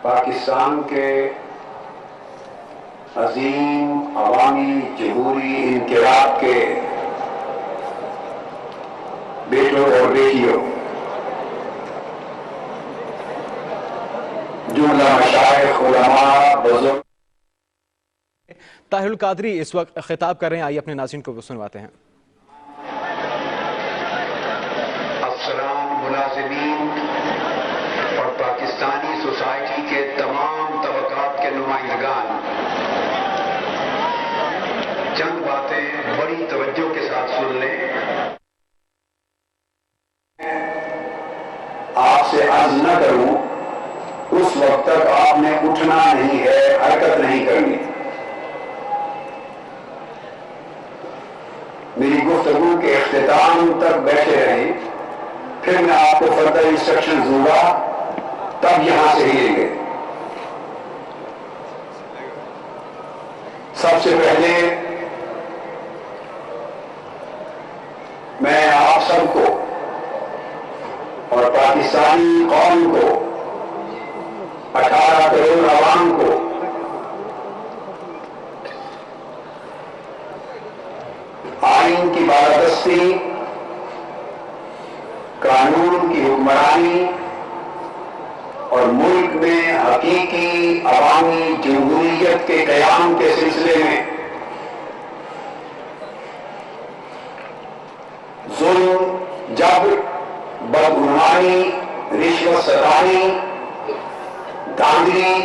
پاکستان کے عظیم عوامی جمہوری انقلاب کے بیٹوں اور بیٹیوں، جملہ مشائخ، علماء، بزرگ۔ طاہر القادری اس وقت خطاب کر رہے ہیں، آئیے اپنے ناظرین کو سنواتے ہیں۔ افسران، ملازمین اور پاکستانی سوسائٹی کے تمام طبقات کے نمائندگان، چند باتیں بڑی توجہ کے ساتھ سن لیں۔ آپ سے عرض نہ کروں اس وقت تک آپ نے اٹھنا نہیں ہے، حرکت نہیں کرنی۔ میری گفتگو کے اختتام تک بیٹھے رہیں، پھر میں آپ کو فردر انسٹرکشن دوں گا، تب یہاں سے ہلیں گے۔ سب سے پہلے میں آپ سب کو اور پاکستانی قوم کو، 18 کروڑ عوام کو آئین کی بالادستی، قانون کی حکمرانی اور ملک میں حقیقی عوامی جمہوریت کے قیام کے سلسلے میں ظلم، جبر، بدعنوانی، رشوت ستانی، دھاندلی،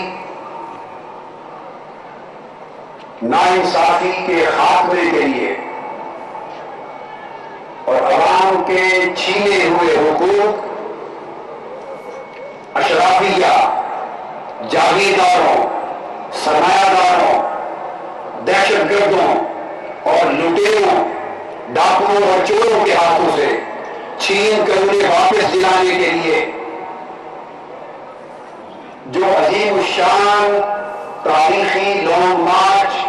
ناانصافی کے خاتمے کے لیے اور عوام کے چھینے ہوئے حقوق اشرافیہ، جاگیرداروں، سرمایہ داروں، دہشت گردوں اور لٹیروں، ڈاکوؤں اور چوروں کے ہاتھوں سے چھین کر انہیں واپس دلانے کے لیے جو عظیم الشان تاریخی لانگ مارچ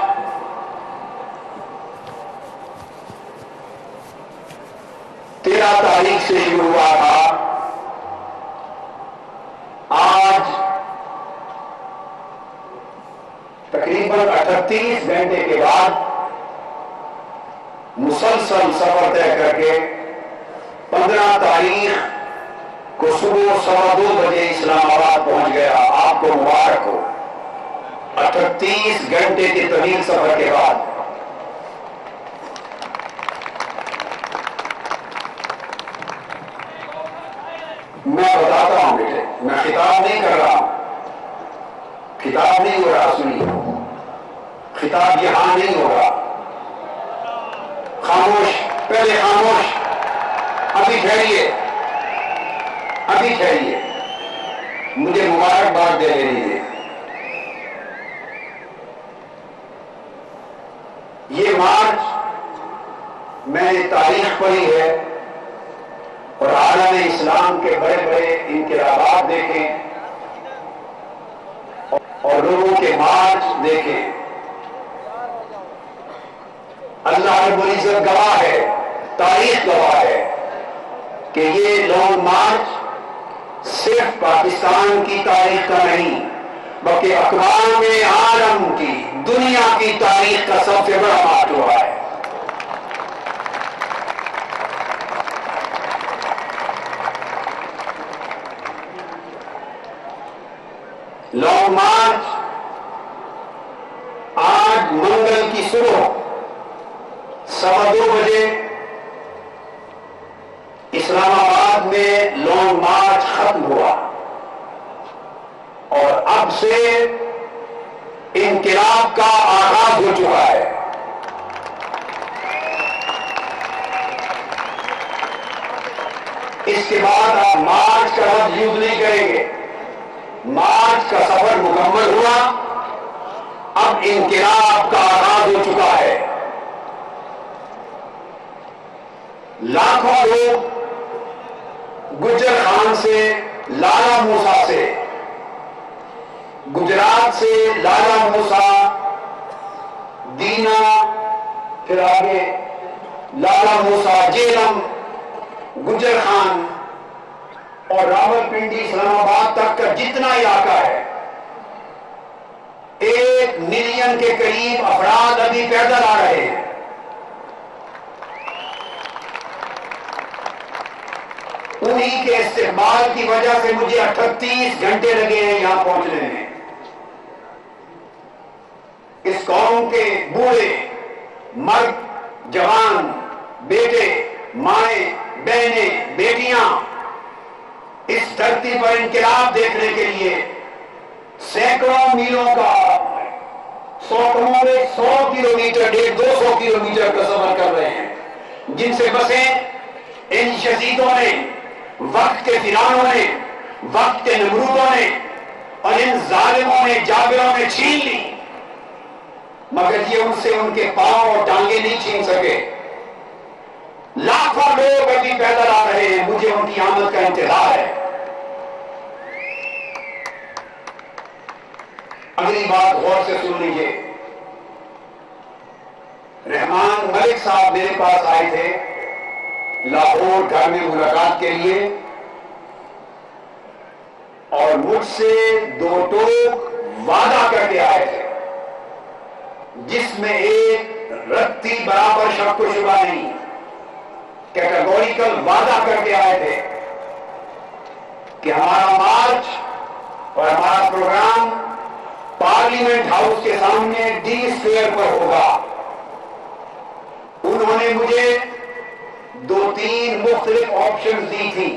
تاریخ سے شروع ہوا تھا، آج تقریباً 38 گھنٹے کے بعد مسلسل سفر طے کر کے 15 تاریخ کو صبح 2:15 بجے اسلام آباد پہنچ گیا۔ آپ کو مبارک ہو۔ 38 گھنٹے کے طویل سفر کے بعد میں بتاتا ہوں بیٹے، میں خطاب نہیں کر رہا ہوں، خطاب نہیں ہو رہا، سنیے، خطاب یہاں نہیں ہوگا۔ خاموش، پہلے خاموش، ابھی ٹھہریے، ابھی ٹھہریے، مجھے مبارکباد دے لینی دے۔ یہ مارچ میں نے تاریخ پڑھی ہے اور عالم اسلام کے بڑے بڑے انقلابات دیکھیں اور لوگوں کے مارچ دیکھیں۔ اللہ رب العزت گواہ ہے، تاریخ گواہ ہے کہ یہ لانگ مارچ صرف پاکستان کی تاریخ کا نہیں بلکہ اقوام عالم کی، دنیا کی تاریخ کا سب سے بڑا مارچ ہوا ہے۔ لانگ مارچ آج منگل کی صبح 2:15 بجے اسلام آباد میں لانگ مارچ ختم ہوا اور اب سے انقلاب کا آغاز ہو چکا ہے۔ اس کے بعد آپ مارچ کا لفظ یوز نہیں کریں گے۔ مارچ کا سفر مکمل ہوا، اب انقلاب کا آغاز ہو چکا ہے۔ لاکھوں لوگ گجر خان سے، لالا موسیٰ سے، گجرات سے لالا موسیٰ، دینا، پھر آگے لالا موسیٰ، جیلم، گجر خان اور راول پنڈی، اسلام آباد تک کا جتنا علاقہ ہے 1 ملین کے قریب افراد ابھی پیدل آ رہے ہیں. انہی کے استقبال کی وجہ سے مجھے 38 گھنٹے لگے ہیں یہاں پہنچنے میں. اس قوم کے بوڑھے، مرد، جوان، بیٹے، مائیں، بہنیں، بیٹیاں اس دھرتی پر انقلاب دیکھنے کے لیے سینکڑوں میلوں کا، 100 کلومیٹر 200 کلومیٹر کا سفر کر رہے ہیں، جن سے بسیں ان شہیدوں نے، وقت کے فرعونوں نے، وقت کے نمرودوں نے اور ان ظالموں نے، جابروں نے چھین لی، مگر یہ ان سے ان کے پاؤں اور ٹانگیں نہیں چھین سکے. لاکھوں لوگ ابھی پیدل آ رہے ہیں، مجھے ان کی آمد کا انتظار ہے. اگلی بات غور سے سن لیجیے. رحمان ملک صاحب میرے پاس آئے تھے لاہور گھر میں ملاقات کے لیے، اور مجھ سے 2 ٹوک وعدہ کر کے آئے تھے، جس میں ایک رتی برابر شک و شبہ نہیں، کیٹیگوریکل وعدہ کر کے آئے تھے کہ ہمارا مارچ اور ہمارا پروگرام پارلیمنٹ ہاؤس کے سامنے ڈی اسکوائر پر ہوگا. انہوں نے مجھے 2-3 مختلف آپشن دی تھی.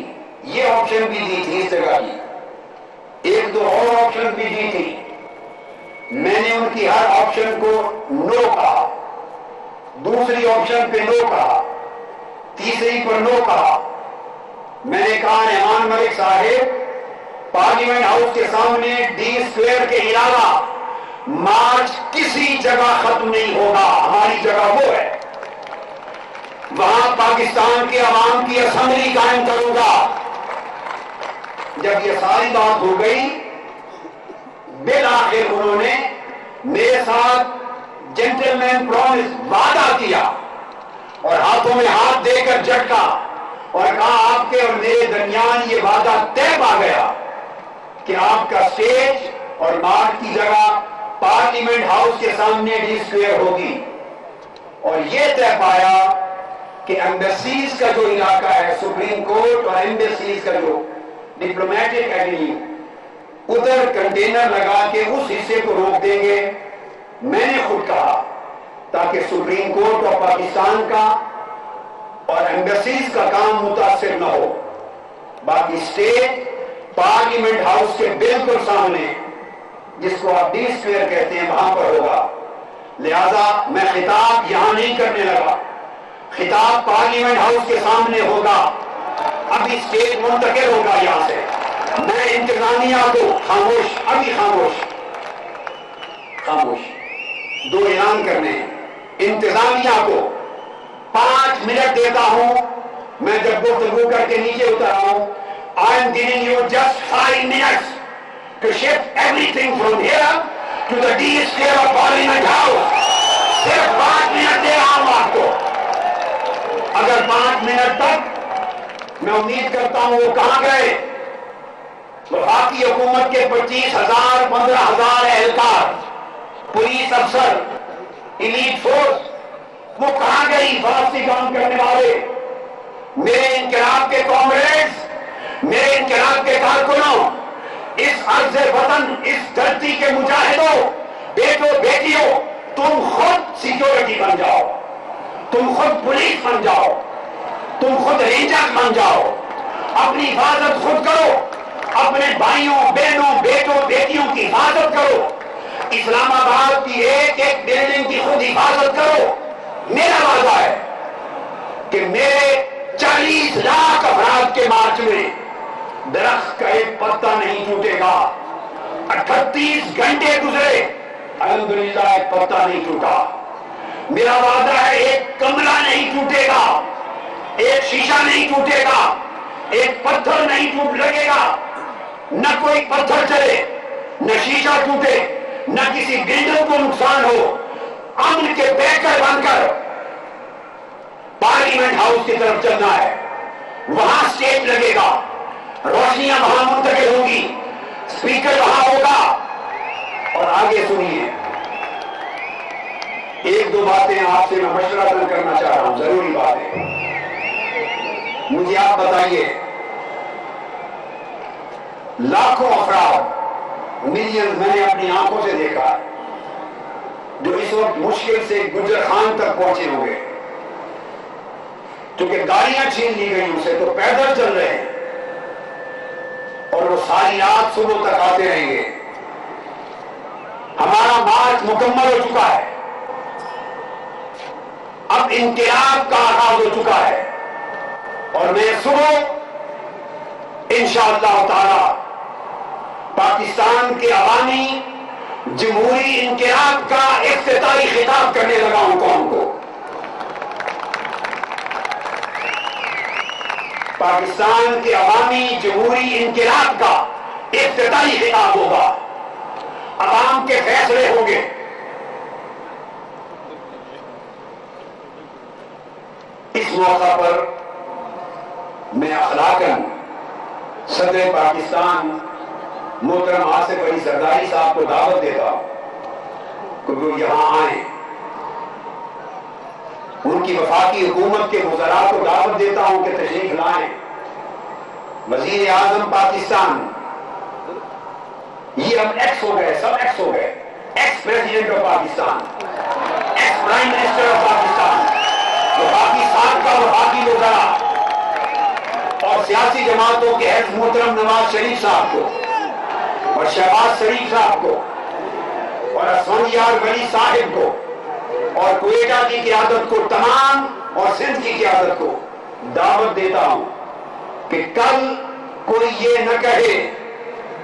یہ آپشن بھی دی تھی اس جگہ کی، 1-2 اور آپشن بھی دی تھی. میں نے ان کی ہر آپشن کو نو کہا، دوسری آپشن پہ نو کہا، تیسری پر نو کہا. میں نے کہا رحمان ملک صاحب، پارلیمنٹ ہاؤس کے سامنے ڈی اسکوائر کے علاوہ مارچ کسی جگہ ختم نہیں ہوگا. ہماری جگہ وہ ہے، وہاں پاکستان کے عوام کی اسمبلی قائم کروں گا. جب یہ ساری بات ہو گئی، بالآخر انہوں نے میرے ساتھ جنٹلمین پرومس وعدہ کیا اور ہاتھوں میں ہاتھ دے کر جھٹکا اور کہا آپ کے اور میرے درمیان یہ وعدہ طے پا گیا کہ آپ کا اسٹیج اور مارچ کی جگہ پارلیمنٹ ہاؤس کے سامنے ڈی اسکوائر ہوگی. اور یہ طے پایا کہ ایمبیسیز کا جو علاقہ ہے، سپریم کورٹ اور ایمبیسیز کا جو ڈپلومیٹک ایونیو، ادھر کنٹینر لگا کے اس حصے کو روک دیں گے. میں نے خود کہا تاکہ سپریم کورٹ اور پاکستان کا اور ایمبیسیز کا کام متاثر نہ ہو. باقی اسٹیج پارلیمنٹ ہاؤس کے بالکل سامنے، جس کو آپ ڈی اسکوائر کہتے ہیں، وہاں پر ہوگا. لہذا میں خطاب یہاں نہیں کرنے لگا، خطاب پارلیمنٹ ہاؤس کے سامنے ہوگا. ابھی اسٹیج منتقل ہوگا یہاں سے. میں انتظامیہ کو خاموش، ابھی خاموش 2 اعلان کرنے ہیں. انتظامیہ کو 5 منٹ دیتا ہوں. میں جب گفتگو کر کے نیچے اتر رہا ہوں، I am giving you just 5 minutes to shift everything from here to the D square of Parliament House. صرف 5 منٹ دے رہا ہوں آپ کو. اگر 5 منٹ تک، میں امید کرتا ہوں وہ کہاں گئے وفاقی حکومت کے 25,000 15,000 اہلکار، پولیس افسر، ایلیٹ فورس، وہ کہاں گئی فلسطین کام کرنے والے، میرے انقلاب کے کامریڈز، میرے انقلاب کے کارکنوں، اس عرض وطن، اس دھرتی کے مجاہدوں، بیٹوں بیٹیوں، تم خود سیکیورٹی بن جاؤ، تم خود پولیس بن جاؤ، تم خود رینجر بن جاؤ، اپنی حفاظت خود کرو، اپنے بھائیوں بہنوں بیٹوں بیٹیوں کی حفاظت کرو، اسلام آباد کی ایک ایک بلڈنگ کی خود حفاظت کرو. میرا وعدہ ہے کہ میرے 40 لاکھ افراد کے مارچ میں درخت کا ایک پتا نہیں ٹوٹے گا. 38 گھنٹے گزرے، الحمدللہ ایک پتا نہیں ٹوٹا. میرا وعدہ ہے ایک کمرہ نہیں ٹوٹے گا، ایک شیشہ نہیں ٹوٹے گا، ایک پتھر نہیں ٹوٹ لگے گا. نہ کوئی پتھر چلے، نہ شیشہ ٹوٹے، نہ کسی بلڈنگ کو نقصان ہو. امن کے بیکر بن کر پارلیمنٹ ہاؤس کی طرف چلنا ہے. وہاں اسٹیج لگے گا، روشنیاں وہاں منتقل ہوں گی، اسپیکر وہاں ہوگا. اور آگے سنیے، ایک دو باتیں آپ سے میں مشورہ کرنا چاہ رہا ہوں، ضروری باتیں. مجھے آپ بتائیے، لاکھوں افراد، ملین میں نے اپنی آنکھوں سے دیکھا جو اس وقت مشکل سے گجر خان تک پہنچے ہوں گے، کیونکہ گاڑیاں چھین لی گئی ان سے، تو پیدل چل رہے ہیں اور وہ ساری رات صبح تک آتے رہیں گے. ہمارا مارچ مکمل ہو چکا ہے، اب انقلاب کا آغاز ہو چکا ہے، اور میں صبح انشاءاللہ تعالی پاکستان کے عوامی جمہوری انقلاب کا افتتاحی خطاب کرنے لگا ہوں قوم کو. پاکستان کے عوامی جمہوری انقلاب کا افتتاحی خطاب ہوگا، عوام کے فیصلے ہوں گے. اس موقع پر میں اخلاقاً صدر پاکستان محترم آصف علی زرداری صاحب کو دعوت دیتا ہوں کہ وہ یہاں آئیں. ان کی وفاقی حکومت کے وزراء کو دعوت دیتا ہوں کہ تشریف لائیں. وزیر اعظم پاکستان، یہ اب ایکس ہو گئے، سب ایکس ہو گئے، x president of Pakistan, ex prime minister of Pakistan, وفاقی سابقہ وفاقی وزراء اور سیاسی جماعتوں کے حیث محترم نواز شریف صاحب کو اور شہباز شریف صاحب کو اور اسفندیار ولی صاحب کو اور کوئٹہ کی قیادت کو تمام اور سندھ کی قیادت کو دعوت دیتا ہوں کہ کل کوئی یہ نہ کہے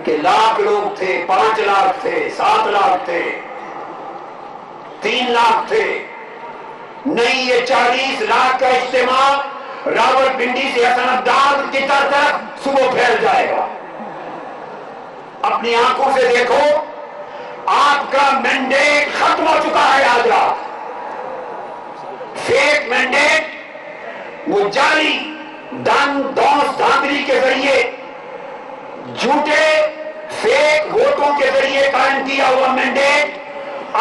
کہ لاکھ لوگ تھے، 5 لاکھ تھے، 7 لاکھ تھے، 3 لاکھ تھے. نہیں، یہ 40 لاکھ کا اجتماع راولپنڈی سے حسن عبدال کی طرف صبح پھیل جائے گا. اپنی آنکھوں سے دیکھو، آپ کا مینڈیٹ ختم ہو چکا ہے. آج رات فیک مینڈیٹ، وہ جعلی دونس دھاندلی کے ذریعے، جھوٹے فیک ووٹوں کے ذریعے قائم کیا ہوا مینڈیٹ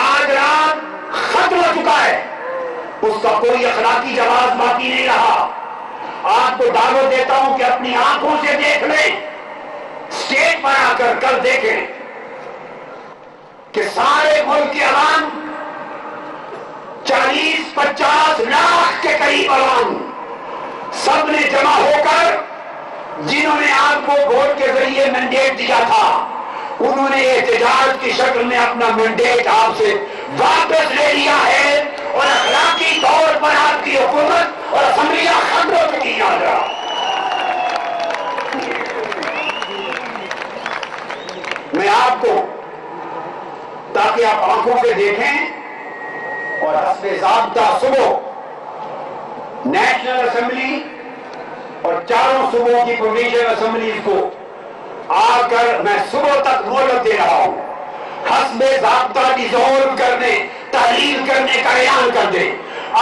آج رات ختم ہو چکا ہے. اس کا کوئی اخلاقی جواز باقی نہیں رہا. آپ کو دعوت دیتا ہوں کہ اپنی آنکھوں سے دیکھ لیں، اسٹیج پر آ کر کل دیکھیں کہ سارے ملک کے عوام، 40-50 لاکھ کے قریب عوام، سب نے جمع ہو کر، جنہوں نے آپ کو ووٹ کے ذریعے مینڈیٹ دیا تھا، انہوں نے احتجاج کی شکل میں اپنا مینڈیٹ آپ سے واپس لے لیا ہے، اور اخلاقی طور پر آپ کی حکومت اور اسمبلیاں ختم ہو چکی ہیں. آج رات میں آپ کو، تاکہ آپ آنکھوں سے دیکھیں اور حسب ضابطہ صبح نیشنل اسمبلی اور چاروں صوبوں کی پروونشل اسمبلیز کو آ کر میں صبح تک مہلت دے رہا ہوں، حسب ضابطہ ڈیزولو کرنے، تحلیل کرنے کا اعلان کر دیں،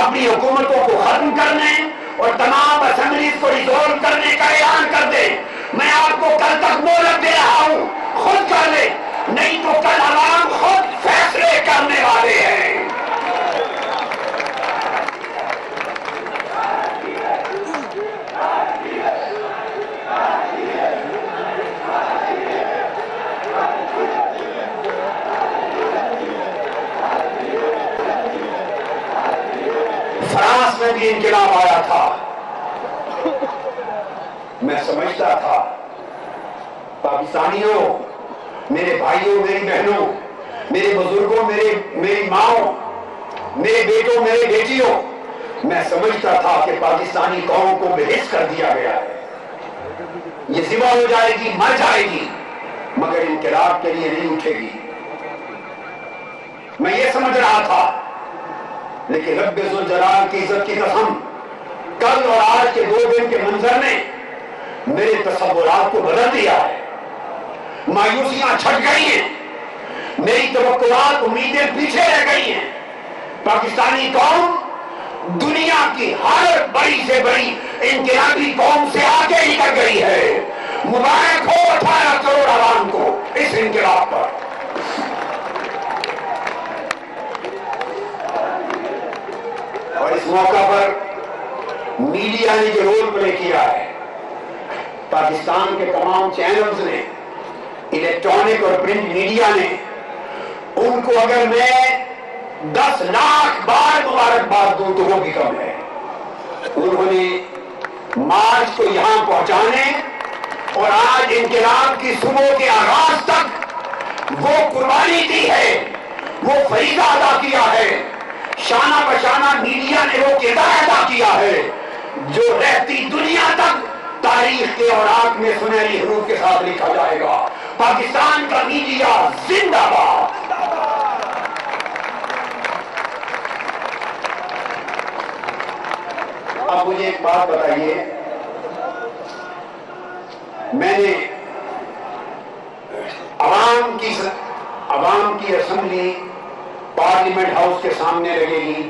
اپنی حکومتوں کو ختم کرنے اور تمام اسمبلیز کو ڈیزولو کرنے کا اعلان کر دیں. میں آپ کو کل تک مہلت دے رہا ہوں، خود کر لیں، نہیں تو کل عوام خود فیصلے کرنے والے ہیں. فرانس میں بھی انقلاب آیا تھا. میں سمجھتا تھا پاکستانیوں، میرے بھائیوں، میری بہنوں، میرے بزرگوں، میری ماؤں، میرے بیٹوں، میرے بیٹیوں، میں سمجھتا تھا کہ پاکستانی قوم کو بحث کر دیا گیا ہے، یہ ذبح ہو جائے گی، مر جائے گی، مگر انقلاب کے لیے نہیں اٹھے گی. میں یہ سمجھ رہا تھا، لیکن رب ذوالجلال کی عزت کی قسم، کل اور آج کے 2 دن کے منظر نے میرے تصورات کو بدل دیا ہے. مایوسیاں چھٹ گئی ہیں، میری توقعات، امیدیں پیچھے رہ گئی ہیں. پاکستانی قوم دنیا کی ہر بڑی سے بڑی انقلابی قوم سے آگے نکل گئی ہے. مبارک ہو 18 کروڑ عوام کو اس انقلاب پر. موقع پر میڈیا نے جو رول پلے کیا ہے، پاکستان کے تمام چینلز نے، الیکٹرانک اور پرنٹ میڈیا نے، ان کو اگر میں 10 لاکھ بار مبارکباد دوں تو وہ بھی کم ہے۔ انہوں نے مارچ کو یہاں پہنچانے اور آج انقلاب کی صبح کے آغاز تک وہ قربانی دی ہے، وہ فریضہ ادا کیا ہے، شانہ بشانہ میڈیا نے وہ کردار ادا کیا ہے جو رہتی دنیا تک تاریخ کے اوراق میں سنہری حروف کے ساتھ لکھا جائے گا۔ پاکستان کا میڈیا زندہ باد۔ اب مجھے ایک بات بتائیے، میں نے عوام کی اسمبلی پارلیمنٹ ہاؤس کے سامنے لگے گی،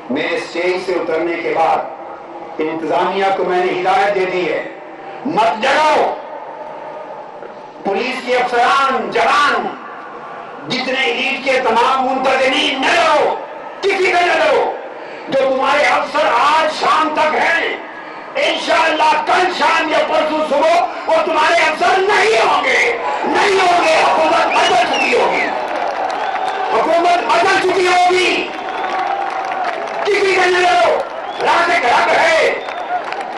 میرے اسٹیج سے اترنے کے بعد انتظامیہ کو میں نے ہدایت دے دی ہے، مت ڈرو، پولیس کے افسران، جوان، جتنے ایلیٹ کے تمام منتظمین، نہ ڈرو، کسی کا نہ ڈرو، جو تمہارے افسر آج شام تک ہیں، انشاءاللہ کل شام یا پرسوں صبح وہ تمہارے افسر نہیں ہوں گے، نہیں ہوں گے، حکومت بدل چکی ہوگی، حکومت بدل چکی ہوگی، کسی کا نہ ڈرو، رازق رب ہے،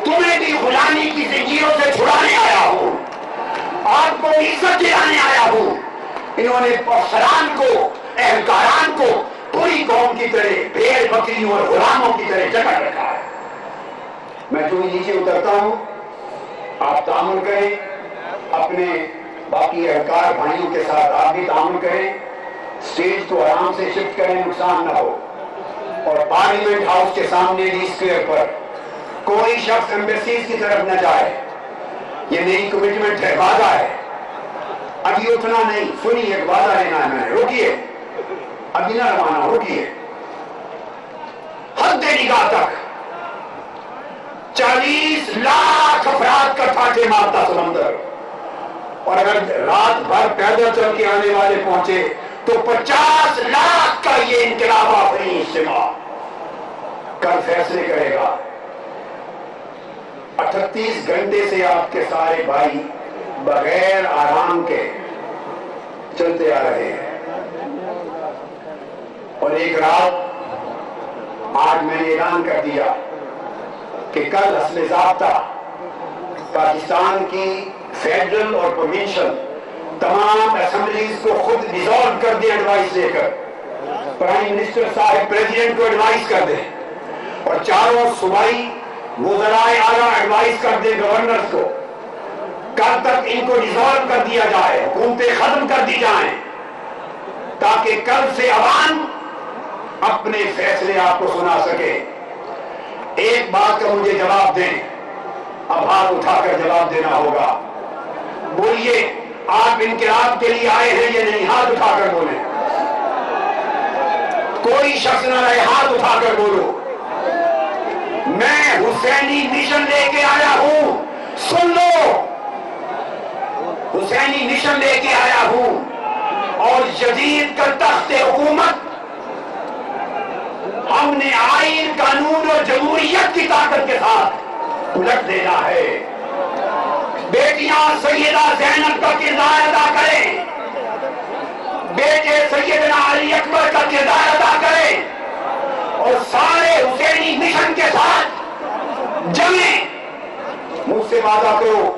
تمہیں بھی غلامی کی زنجیروں سے چھڑانے آیا ہوں، آپ کو عزت دلانے آیا ہوں۔ انہوں نے افسران کو، اہلکاران کو پوری قوم کی طرح بھیڑ بکریوں اور غلاموں کی طرح جکڑ رکھا ہے۔ میں جو نیچے اترتا ہوں، آپ تعامل کریں، اپنے باقی اہلکار بھائیوں کے ساتھ آپ بھی تعامل کریں، اسٹیج کو آرام سے شفٹ کریں، نقصان نہ ہو، اور پارلیمنٹ ہاؤس کے سامنے ڈی اسکوائر پر کوئی شخص ایمبیسیز کی طرف نہ جائے، یہ میری کمٹمنٹ ہے، وعدہ ہے، ابھی اتنا نہیں، سنیے، ایک وعدہ لینا ہے میں نے، رکیے، ابھی نہ روانہ، رکیے، حد نگاہ تک 40 لاکھ افراد کا ٹھاٹھے مارتا سمندر، اور اگر رات بھر پیدل چل کے آنے والے پہنچے تو 50 لاکھ کا یہ انقلاب آفرین اجتماع کل فیصلے کرے گا۔ 38 گھنٹے سے آپ کے سارے بھائی بغیر آرام کے چلتے آ رہے ہیں، اور ایک رات آج میں نے اعلان کر دیا کہ کل حسب ضابطہ پاکستان کی فیڈرل اور پروونشل تمام اسمبلیز کو خود ڈیزالو کر دیں، ایڈوائز لے کر، پرائم منسٹر صاحب پریزیڈنٹ کو ایڈوائز کر دیں، اور چاروں صوبائی وزرائے اعلیٰ ایڈوائز کر دیں گورنرز کو، کل تک ان کو ڈیزالو کر دیا جائے، حکومتیں ختم کر دی جائیں، تاکہ کل سے عوام اپنے فیصلے آپ کو سنا سکے۔ ایک بات کا مجھے جواب دیں، اب ہاتھ اٹھا کر جواب دینا ہوگا، بولیے آپ انقلاب کے لیے آئے ہیں یا نہیں؟ ہاتھ اٹھا کر بولیں، کوئی شخص نہ رہے، ہاتھ اٹھا کر بولو۔ میں حسینی مشن لے کے آیا ہوں، سن لو، حسینی مشن لے کے آیا ہوں، اور جدید کا تخت حکومت ہم نے آئین، قانون اور جمہوریت کی طاقت کے ساتھ الٹ دینا ہے۔ بیٹیاں سیدہ زینب کا کردار ادا کریں، بیٹے سیدنا علی اکبر کا کردار ادا کریں، اور سارے حسینی مشن کے ساتھ جمیں۔ مجھ سے وعدہ کرو،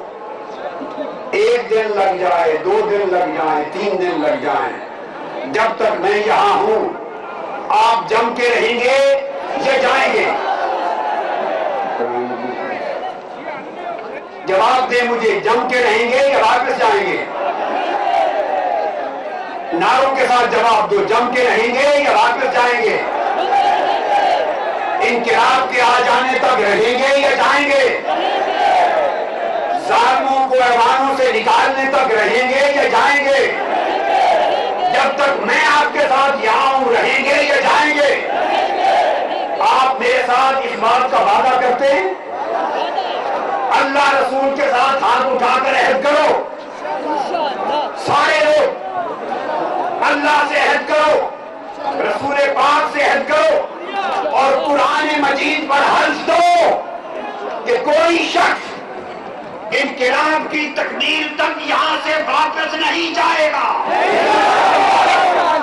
1 دن لگ جائے، 2 دن لگ جائیں، 3 دن لگ جائیں، جب تک میں یہاں ہوں آپ جم کے رہیں گے یا جائیں گے؟ جواب دیں مجھے، جم کے رہیں گے یا واپس جائیں گے؟ نعروں کے ساتھ جواب دو، جم کے رہیں گے یا واپس جائیں گے؟ انقلاب کے آ جانے تک رہیں گے یا جائیں گے؟ ظالموں کو ایوانوں سے نکالنے تک رہیں گے یا جائیں گے؟ جب تک میں آپ کے ساتھ یہاں ہوں رہیں گے یا جائیں گے؟ آپ میرے ساتھ اس بات کا وعدہ کرتے ہیں؟ اللہ رسول کے ساتھ ہاتھ اٹھا کر عہد کرو، سارے لوگ اللہ سے عہد کرو، رسول پاک سے عہد کرو، اور قرآن مجید پر حلف دو کہ کوئی شخص انقلاب کی تکمیل تک یہاں سے واپس نہیں جائے گا.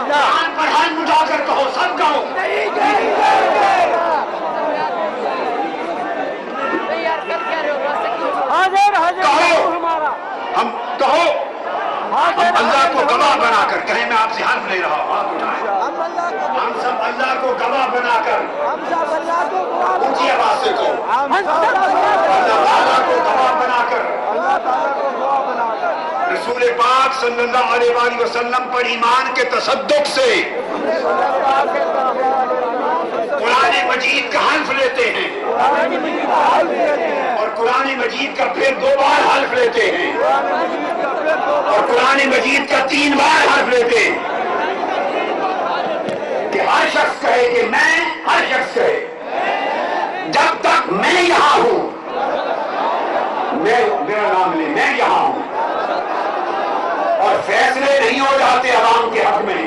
قرآن پر حلف اٹھا کر کہو, سب کہو. ہم کہو, ہم اللہ کو گواہ بنا کر کہیں, میں آپ سے حلف لے رہا ہوں, ہم سب اللہ کو گواہ بنا کر اونچی آواز سے کہو, اللہ تعالیٰ کو گواہ بنا کر رسول پاک صلی اللہ علیہ وآلہ وسلم پر ایمان کے تصدق سے قرآن مجید کا حلف لیتے ہیں, اور قرآن مجید کا پھر 2 بار حلف لیتے ہیں, اور قرآن مجید کا 3 بار حلف لیتے ہیں کہ ہر شخص کہے کہ میں, ہر شخص کہے جب تک میں یہاں ہوں, میرا نام لے, میں یہاں ہوں, اور فیصلے نہیں ہو جاتے عوام کے حق میں,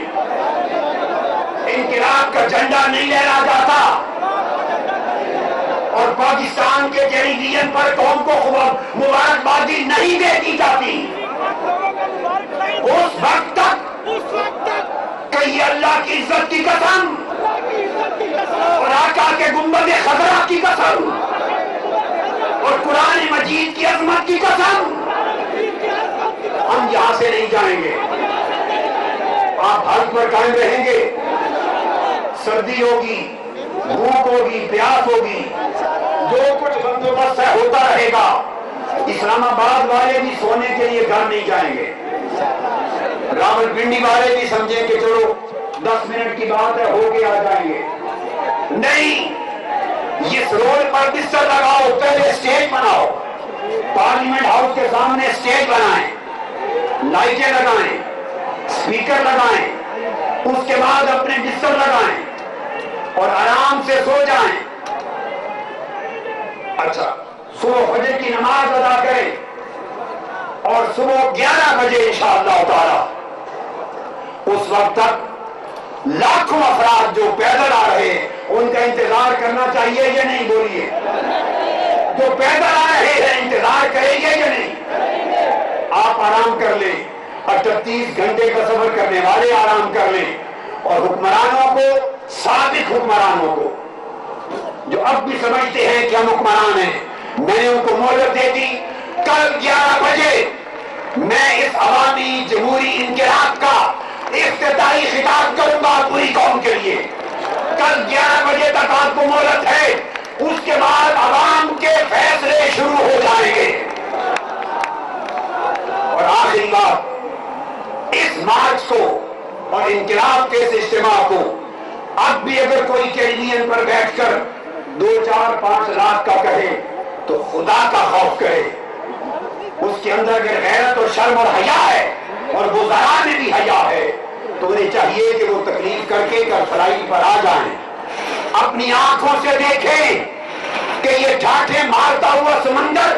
انقلاب کا جھنڈا نہیں لہرا جاتا, اور پاکستان کے ٹیلیویژن پر قوم کو مبارکبادی نہیں دیتی جاتی, اس وقت تک کہ یہ اللہ کی عزت کی قسم اور آقا کے گنبد خضرا کی قسم اور قرآن مجید کی عظمت کی قسم, ہم یہاں سے نہیں جائیں گے. آپ حق پر قائم رہیں گے, سردی ہوگی, بھوک ہوگی, پیاس ہوگی, جو کچھ بندوبست ہے ہوتا رہے گا. اسلام آباد والے بھی سونے کے لیے گھر نہیں جائیں گے, راولپنڈی والے بھی سمجھیں کہ چلو 10 منٹ کی بات ہے, ہو کے آ جائیں گے. نہیں, اس روڈ پر بستر لگاؤ, پہلے اسٹیج بناؤ, پارلیمنٹ ہاؤس کے سامنے اسٹیج بنائیں, لائٹیں لگائیں, اسپیکر لگائیں, اس کے بعد اپنے بستر لگائیں اور آرام سے سو جائیں. اچھا, صبح فجر کی نماز ادا کریں, اور صبح 11 بجے انشاءاللہ تعالی اس وقت تک لاکھوں افراد جو پیدل آ رہے ہیں ان کا انتظار کرنا چاہیے یا نہیں, بولیے. جو پیدل آ رہے ہیں انتظار کریں گے یا نہیں؟ آپ آرام کر لیں, 38 گھنٹے کا سفر کرنے والے آرام کر لیں, اور حکمرانوں کو, سابق حکمرانوں کو جو اب بھی سمجھتے ہیں کہ ہم حکمران ہیں, میں نے ان کو مہلت دے دی. کل 11 بجے میں اس عوامی جمہوری انقلاب کا افتتاحی خطاب کروں گا پوری قوم کے لیے. کل 11 بجے تک آپ کو مہلت ہے, اس کے بعد عوام کے فیصلے شروع ہو جائیں گے. اور آخری بات, اس مارچ کو اور انقلاب کے اس اجتماع کو اب بھی اگر کوئی ٹیلیویژن پر بیٹھ کر 2, 4, 5 لاکھ کا کہے تو خدا کا خوف کرے. اس کے اندر اگر غیرت اور شرم اور حیا ہے, اور وزراء میں بھی حیا ہے, تو انہیں چاہیے کہ وہ تکلیف کر کے فلائی پر آ جائیں, اپنی آنکھوں سے دیکھیں کہ یہ ٹھاٹھے مارتا ہوا سمندر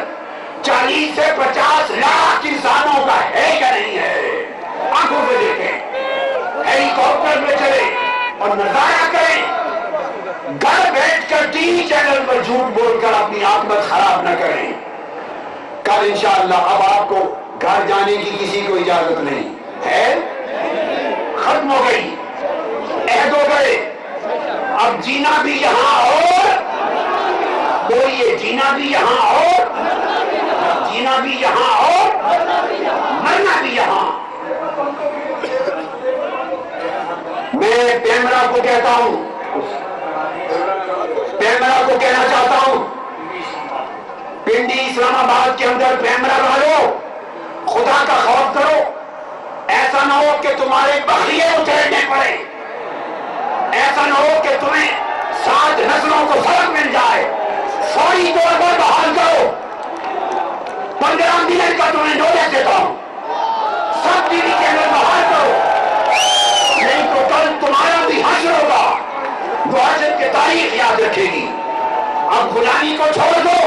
40 سے 50 لاکھ انسانوں کا ہے یا نہیں ہے. آنکھوں سے دیکھیں, ہیلی کاپٹر میں چلے اور نظارہ کریں. گھر بیٹھ کر ٹی وی چینل پر جھوٹ بول کر اپنی عاقبت خراب نہ کریں. کل انشاءاللہ اب آپ کو گھر جانے کی کسی کو اجازت نہیں ہے, ختم ہو گئی, عہد ہو گئے. اب جینا بھی یہاں اور بولیے, جینا بھی یہاں اور جینا بھی یہاں اور مرنا بھی یہاں. میں پیمرا کو کہتا ہوں, پیمرا کو کہنا چاہتا ہوں, پنڈی اسلام آباد کے اندر پیمرا والو, خدا کا خوف کرو. ایسا نہ ہو کہ تمہارے بخیے اترنے پڑے, ایسا نہ ہو کہ تمہیں 7 نسلوں کو سبق مل جائے. فوری طور پر بحال کرو. 15 منٹ کا تمہیں نوٹس دیتا ہوں, سب ٹی وی چینل بحال کرو, نہیں تو کل تمہارا بھی حشر ہوگا, وہ حشر کی تاریخ یاد رکھے گی. اب غلامی کو چھوڑ دو.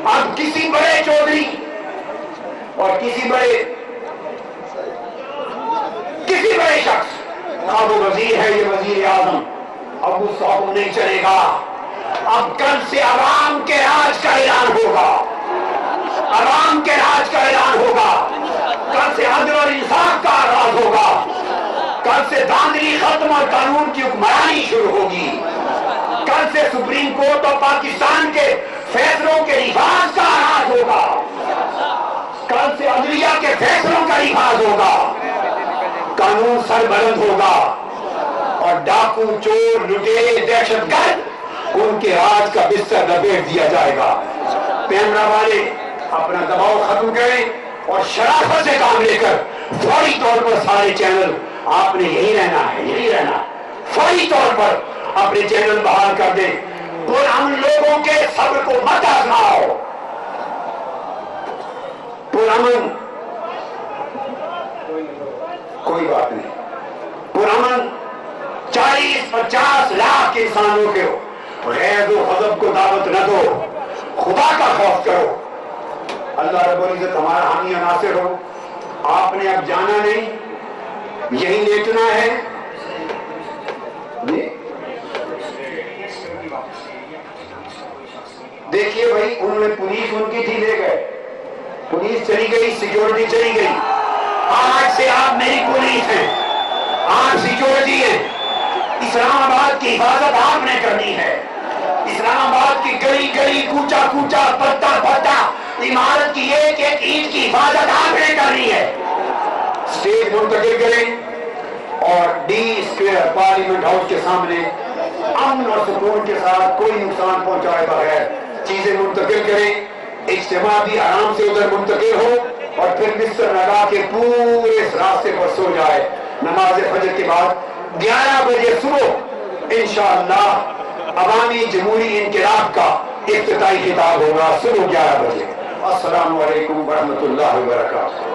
اب کسی بڑے چودھری اور کسی بڑے شخص, اب وہ وزیر ہے, یہ وزیر اعظم, اب اس حکم نہیں چلے گا. اب کل سے عوام کے راج کا اعلان ہوگا, عوام کے راج کا اعلان ہوگا. کل سے عدل اور انصاف کا آغاز ہوگا. کل سے دھاندلی ختم اور قانون کی حکمرانی شروع ہوگی. کل سے سپریم کورٹ اور پاکستان کے فیصلوں کے نفاذ کا آغاز ہوگا. کل سے عدلیہ کے فیصلوں کا نفاذ ہوگا. قانون سربلند ہوگا اور ڈاکو, چور, لٹیرے, دہشت گرد ان کے راج کا بستر لپیٹ دیا جائے گا. کیمرہ والے اپنا دباؤ ختم کریں اور شرافت سے کام لے کر فوری طور پر سارے چینل, آپ نے یہی رہنا ہے, یہی رہنا, فوری طور پر اپنے چینل بحال کر دیں. اور ہم لوگوں کے صبر کو مت آزماؤ. پرامن کوئی بات نہیں, پرامن 40-50 لاکھ انسانوں کے غیظ و غضب کو دعوت نہ دو, خدا کا خوف کرو. اللہ رب العزت ہمارا حامی و ناصر ہو. آپ نے اب جانا نہیں, یہی لیٹنا ہے. دیکھیے بھائی, انہوں نے پولیس ان کی تھی لے گئے, پولیس چلی گئی, سیکیورٹی چلی گئی. آج سے آپ میری پولیس ہیں, آپ سیکیورٹی ہیں. اسلام آباد کی حفاظت آپ نے کرنی ہے. اسلام آباد کی گلی گلی, کوچا کوچا, پتا پتا, عمارت کی ایک ایک اینٹ کی حفاظت آپ نے کرنی ہے. اسٹیج منتقل کریں اور ڈی اسکوائر پارلیمنٹ ہاؤس کے سامنے امن اور سکون کے ساتھ کوئی نقصان پہنچائے بغیر چیزیں منتقل کریں. اجتماع بھی آرام سے ادھر منتقل ہو اور پھر بستر لگا کے پورے اس راستے پر سو جائے. نماز فجر کے بعد 11 بجے صبح انشاءاللہ عوامی جمہوری انقلاب کا افتتاحی خطاب ہوگا صبح 11 بجے. السلام علیکم ورحمۃ اللہ وبرکاتہ.